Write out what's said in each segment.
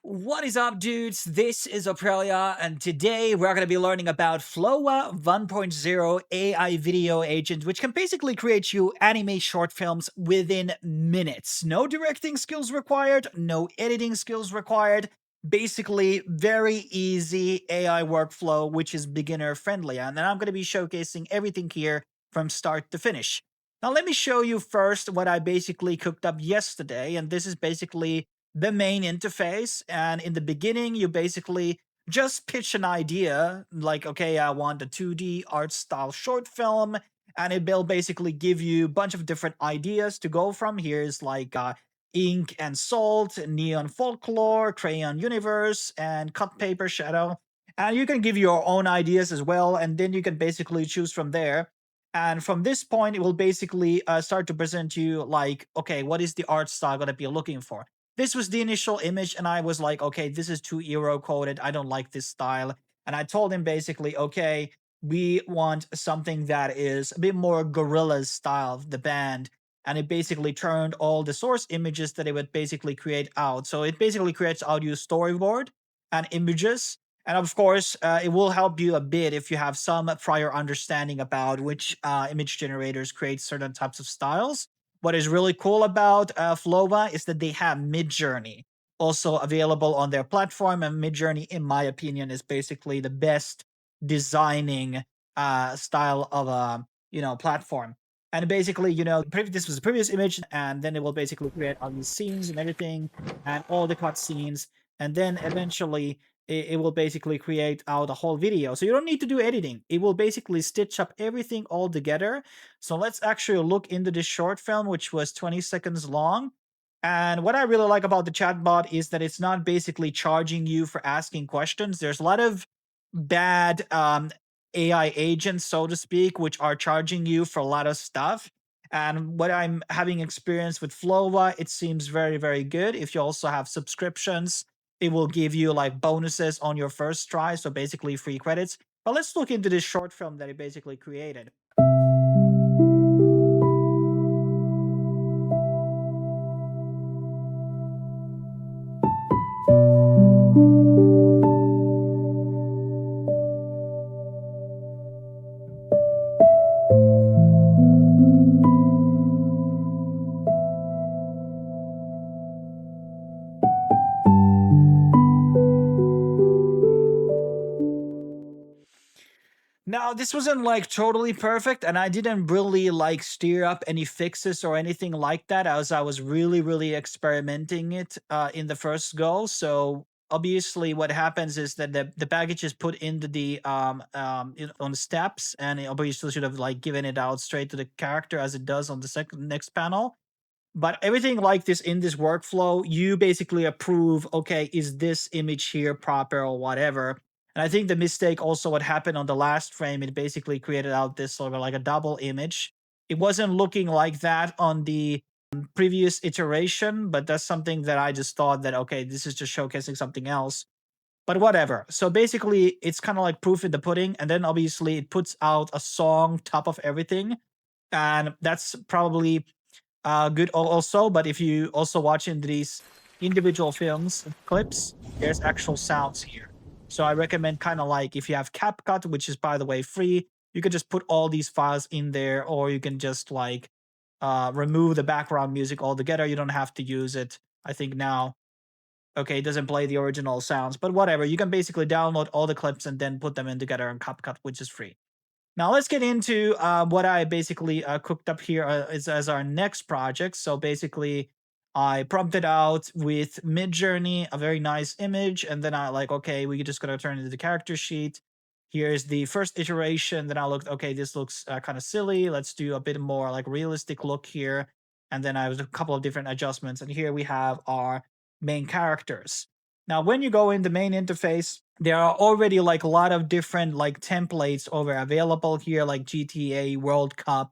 What is up, dudes? This is Oprelia, and today we're going to be learning about Flova 1.0 AI video agent, which can basically create you anime short films within minutes. No directing skills required, no editing skills required. Basically, very easy AI workflow, which is beginner friendly. And then I'm going to be showcasing everything here from start to finish. Now, let me show you first what I basically cooked up yesterday, and this is basically the main interface. And in the beginning, you basically just pitch an idea like, okay, I want a 2D art style short film. And it will basically give you a bunch of different ideas to go from. Here's like ink and salt, neon folklore, crayon universe, and cut paper shadow. And you can give your own ideas as well. And then you can basically choose from there. And from this point, it will basically start to present you like, okay, what is the art style going to be looking for? This was the initial image, and I was like, okay, this is too Euro coded. I don't like this style. And I told him basically, okay, we want something that is a bit more Gorillaz style of the band. And it basically turned all the source images that it would basically create out. So it basically creates audio storyboard and images. And of course, it will help you a bit if you have some prior understanding about which image generators create certain types of styles. What is really cool about Flova is that they have Midjourney also available on their platform, and Midjourney, in my opinion, is basically the best designing style of a platform. And basically, this was the previous image, and then it will basically create all these scenes and everything, and all the cut scenes, and then eventually it will basically create out a whole video. So you don't need to do editing. It will basically stitch up everything all together. So let's actually look into this short film, which was 20 seconds long. And what I really like about the chatbot is that it's not basically charging you for asking questions. There's a lot of bad AI agents, so to speak, which are charging you for a lot of stuff. And what I'm having experience with Flova, it seems very, very good. If you also have subscriptions, it will give you like bonuses on your first try. So basically free credits. But let's look into this short film that it basically created. Now, this wasn't like totally perfect, and I didn't really like steer up any fixes or anything like that, as I was really, really experimenting it in the first go. So obviously, what happens is that the package is put into the on the steps, and it obviously should have like given it out straight to the character as it does on the next panel. But everything like this in this workflow, you basically approve, okay, is this image here proper or whatever. And I think the mistake also what happened on the last frame, it basically created out this sort of like a double image. It wasn't looking like that on the previous iteration, but that's something that I just thought that, okay, this is just showcasing something else. But whatever. So basically, it's kind of like proof in the pudding. And then obviously it puts out a song top of everything. And that's probably good also. But if you also watch in these individual films clips, there's actual sounds here. So I recommend kind of like if you have CapCut, which is by the way free, you could just put all these files in there, or you can just like remove the background music altogether. You don't have to use it. I think now, okay, it doesn't play the original sounds, but whatever. You can basically download all the clips and then put them in together in CapCut, which is free. Now let's get into what I basically cooked up here as our next project. So basically, I prompted out with Midjourney a very nice image, and then I like, okay, we're just gonna turn it into the character sheet. Here's the first iteration. Then I looked, okay, this looks kind of silly. Let's do a bit more like realistic look here. And then I was a couple of different adjustments, and here we have our main characters. Now, when you go in the main interface, there are already like a lot of different like templates over available here, like GTA, World Cup,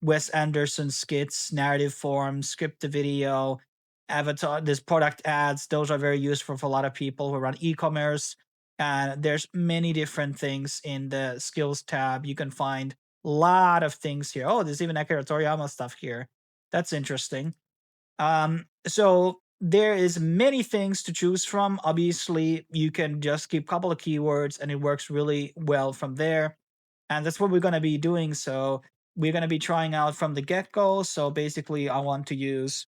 Wes Anderson skits, narrative form, script to video, avatar, this product ads. Those are very useful for a lot of people who run e-commerce. And there's many different things in the skills tab. You can find a lot of things here. Oh, there's even Akira Toriyama stuff here. That's interesting. So there is many things to choose from. Obviously, you can just keep a couple of keywords and it works really well from there. And that's what we're going to be doing. So we're going to be trying out from the get-go. So basically, I want to use,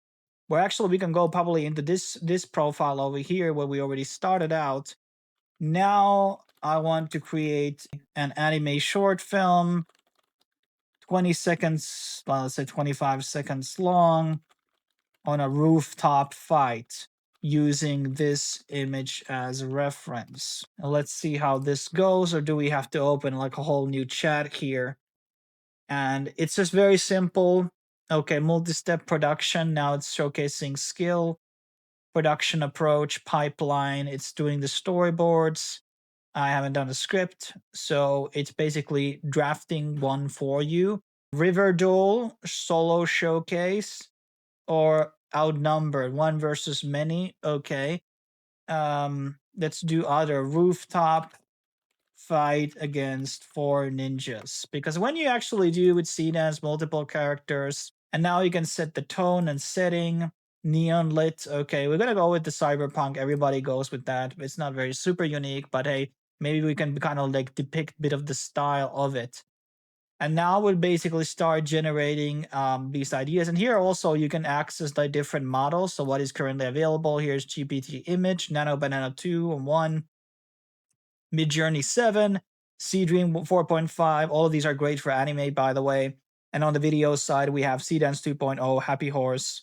well, actually, we can go probably into this profile over here where we already started out. Now I want to create an anime short film, 20 seconds, well, let's say 25 seconds long, on a rooftop fight using this image as a reference. And let's see how this goes, or do we have to open like a whole new chat here? And it's just very simple. Okay, multi-step production. Now it's showcasing skill, production approach, pipeline. It's doing the storyboards. I haven't done a script, so it's basically drafting one for you. Riverdale solo showcase or outnumbered, one versus many. Okay. Let's do other rooftop fight against four ninjas, because when you actually do with Seedance multiple characters, and now you can set the tone and setting, neon lit. Okay, we're gonna go with the cyberpunk. Everybody goes with that. It's not very super unique, but hey, maybe we can kind of like depict a bit of the style of it. And now we'll basically start generating these ideas. And here also you can access the different models. So what is currently available, here's GPT image, Nano Banana 2 and 1, Midjourney 7, Dream 4.5. All of these are great for anime, by the way. And on the video side, we have Seedance 2.0, HappyHorse,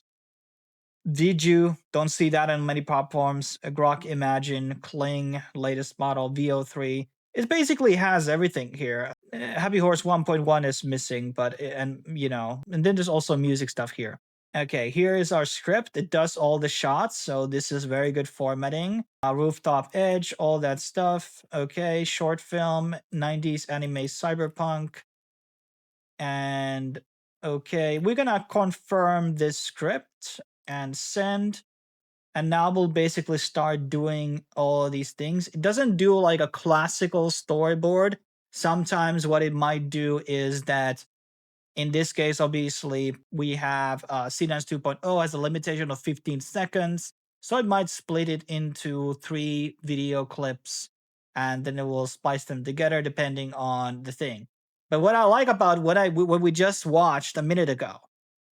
Viju, don't see that on many platforms. Grok Imagine, Kling, latest model, VO3. It basically has everything here. HappyHorse 1.1 is missing, but, and you know, and then there's also music stuff here. Okay, here is our script. It does all the shots, so this is very good formatting. Rooftop edge, all that stuff. Okay, short film, 90s anime cyberpunk. And okay, we're gonna confirm this script and send. And now we'll basically start doing all of these things. It doesn't do like a classical storyboard. Sometimes what it might do is that in this case, obviously, we have Seedance 2.0 has a limitation of 15 seconds. So it might split it into 3 video clips and then it will splice them together depending on the thing. But what I like about what we just watched a minute ago,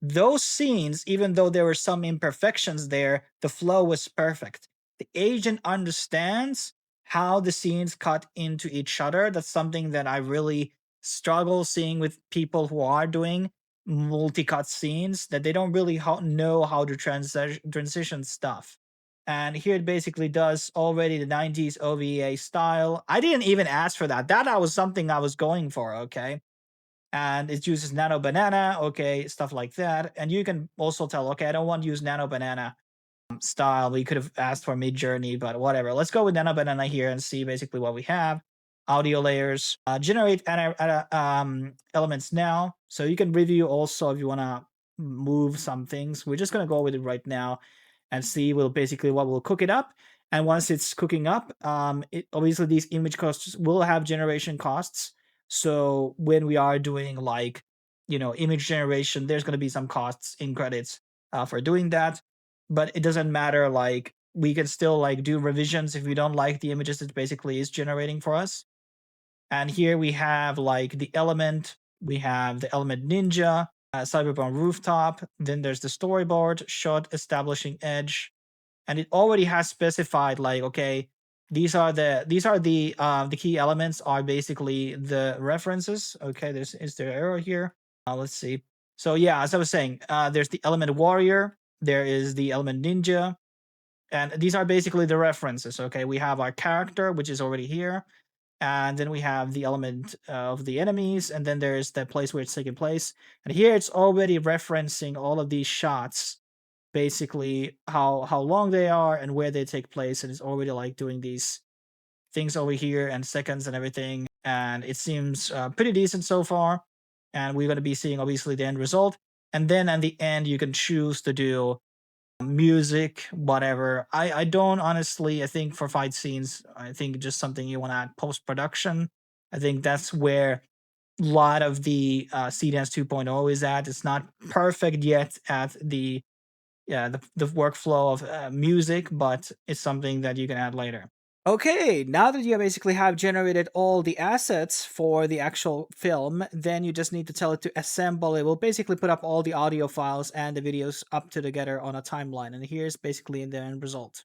those scenes, even though there were some imperfections there, the flow was perfect. The agent understands how the scenes cut into each other. That's something that I really struggle seeing with people who are doing multi-cut scenes, that they don't really know how to transition stuff. And here it basically does already the 90s OVA style. I didn't even ask for that. That was something I was going for, okay? And it uses Nano Banana, okay, stuff like that. And you can also tell, okay, I don't want to use Nano Banana style. We could have asked for Midjourney, but whatever. Let's go with Nano Banana here and see basically what we have. Audio layers, generate elements now. So you can review also if you want to move some things. We're just going to go with it right now and see basically what will cook it up. And once it's cooking up, obviously these image costs will have generation costs. So when we are doing like, you know, image generation, there's going to be some costs in credits for doing that. But it doesn't matter. Like we can still like do revisions if we don't like the images it basically is generating for us. And here we have like the element, we have the element ninja, cyberpunk rooftop. Then there's the storyboard, shot establishing edge, and it already has specified like, okay, these are the key elements are basically the references. Okay, is there error here? Let's see. So yeah, as I was saying, there's the element warrior, there is the element ninja, and these are basically the references. Okay, we have our character, which is already here, and then we have the element of the enemies, and then there's the place where it's taking place. And here it's already referencing all of these shots, basically how long they are and where they take place, and it's already like doing these things over here and seconds and everything. And it seems pretty decent so far. And we're going to be seeing obviously the end result. And then at the end, you can choose to do music, whatever. I don't honestly, I think for fight scenes, I think just something you want to add post production. I think that's where a lot of the Seedance 2.0 is at. It's not perfect yet at the yeah, the workflow of music, but it's something that you can add later. Okay, now that you basically have generated all the assets for the actual film, then you just need to tell it to assemble. It will basically put up all the audio files and the videos up together on a timeline. And here's basically the end result.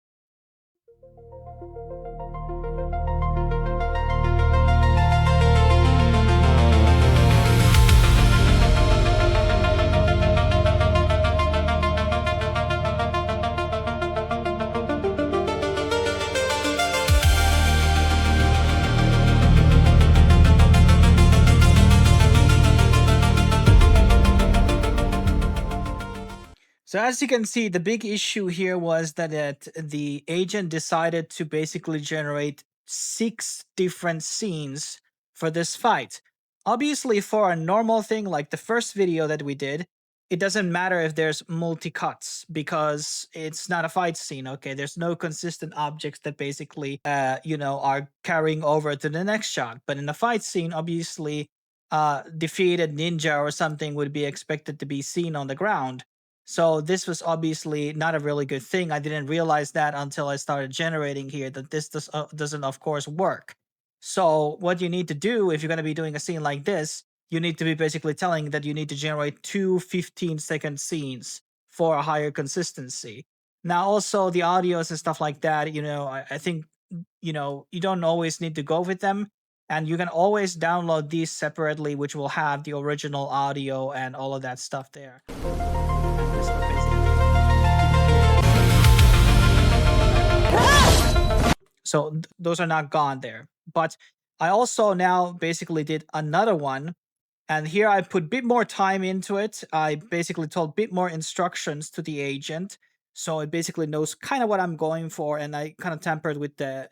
So as you can see, the big issue here was that the agent decided to basically generate 6 different scenes for this fight. Obviously, for a normal thing like the first video that we did, it doesn't matter if there's multi-cuts because it's not a fight scene, okay? There's no consistent objects that basically, are carrying over to the next shot. But in a fight scene, obviously, defeated ninja or something would be expected to be seen on the ground. So this was obviously not a really good thing. I didn't realize that until I started generating here that this doesn't, of course, work. So what you need to do if you're going to be doing a scene like this, you need to be basically telling that you need to generate two 15-second scenes for a higher consistency. Now, also the audios and stuff like that, I think, you don't always need to go with them. And you can always download these separately, which will have the original audio and all of that stuff there. So those are not gone there. But I also now basically did another one. And here I put a bit more time into it. I basically told a bit more instructions to the agent. So it basically knows kind of what I'm going for. And I kind of tampered with the,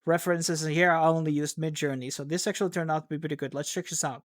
references. And here I only used Midjourney. So this actually turned out to be pretty good. Let's check this out.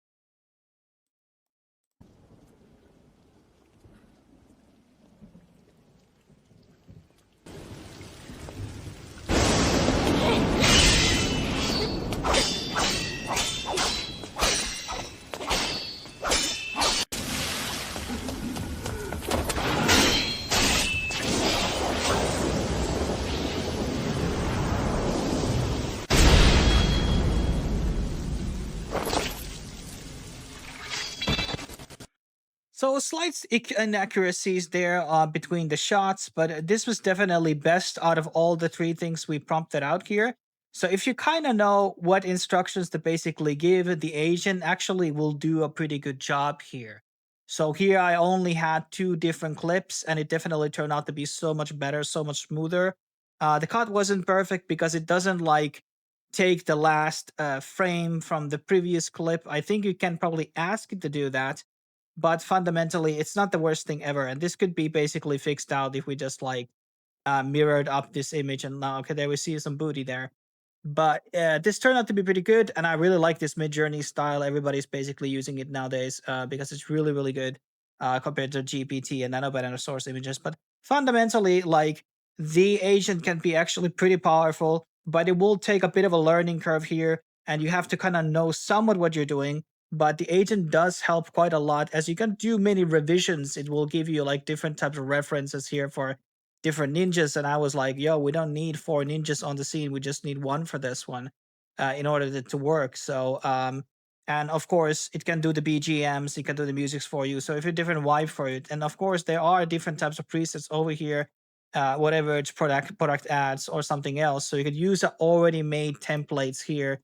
So slight inaccuracies there between the shots, but this was definitely best out of all the 3 things we prompted out here. So if you kind of know what instructions to basically give, the agent actually will do a pretty good job here. So here I only had 2 different clips, and it definitely turned out to be so much better, so much smoother. The cut wasn't perfect because it doesn't like take the last frame from the previous clip. I think you can probably ask it to do that, but fundamentally it's not the worst thing ever, and this could be basically fixed out if we just like mirrored up this image. And now, okay, there we see some booty there. But this turned out to be pretty good, and I really like this Midjourney style. Everybody's basically using it nowadays because it's really, really good compared to GPT and Nanobanana source images. But fundamentally, like, the agent can be actually pretty powerful, but it will take a bit of a learning curve here, and you have to kind of know somewhat what you're doing. But the agent does help quite a lot. As you can do many revisions, it will give you like different types of references here for different ninjas. And I was like, yo, we don't need 4 ninjas on the scene. We just need one for this one in order to work. So, and of course, it can do the BGMs, it can do the musics for you. So if you're different vibe for it. And of course, there are different types of presets over here, whatever it's product ads or something else. So you could use already made templates here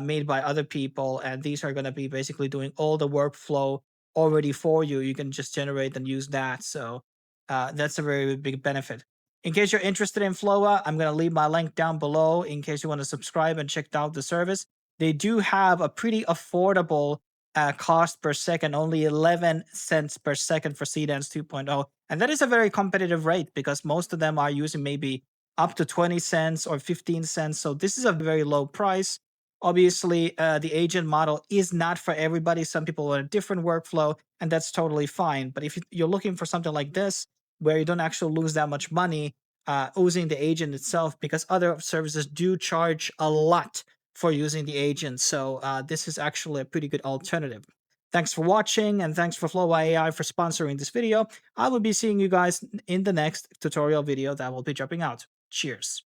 made by other people. And these are going to be basically doing all the workflow already for you. You can just generate and use that. So that's a very big benefit. In case you're interested in Flova, I'm going to leave my link down below in case you want to subscribe and check out the service. They do have a pretty affordable cost per second, only 11 cents per second for Seedance 2.0. And that is a very competitive rate because most of them are using maybe up to 20 cents or 15 cents. So this is a very low price. Obviously, the agent model is not for everybody. Some people want a different workflow, and that's totally fine. But if you're looking for something like this, where you don't actually lose that much money using the agent itself, because other services do charge a lot for using the agent. So this is actually a pretty good alternative. Thanks for watching, and thanks for Flova AI for sponsoring this video. I will be seeing you guys in the next tutorial video that will be jumping out. Cheers.